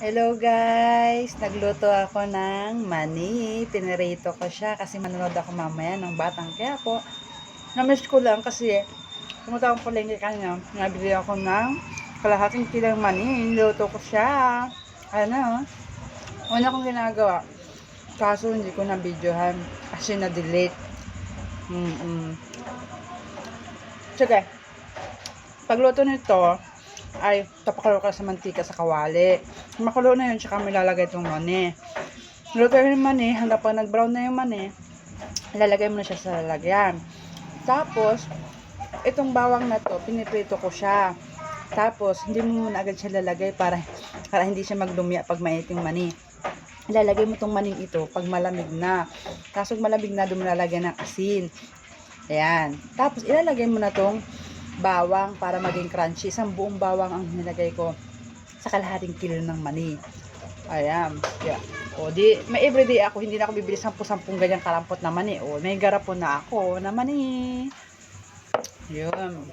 Hello guys! Nagluto ako ng mani. Pinirito ko siya kasi manonood ako mamaya ng Batang Quiapo. Na-miss ko lang kasi pumunta akong palengke kanya. Nabili ako ng kalahating kilang mani. Niluto ko siya. Una kong ginagawa. Kaso hindi ko na-videohan kasi na-delete. Sige. Pagluto nito, ay tapakulo ka sa mantika sa kawali. Makulo na yun, tsaka may lalagay itong mani. Luto yung mani, hanggang pag nag-brown na yung mani, lalagay mo na siya sa lalagyan. Tapos, itong bawang na to, piniprito ko siya. Tapos, hindi mo muna agad siya lalagay para hindi siya magdumi pag mainit yung mani. Ilalagay mo itong maning ito pag malamig na. Tapos, pag malamig na, doon mo lalagyan ng asin. Ayan. Tapos, ilalagay mo na itong bawang para maging crunchy. Isang buong bawang ang nilagay ko sa kalahating kilo ng mani. Ayan. Yeah. O, may everyday ako. Hindi na ako bibili 10-10 ganyang karampot na mani. O, may garapon na ako na mani. Yun.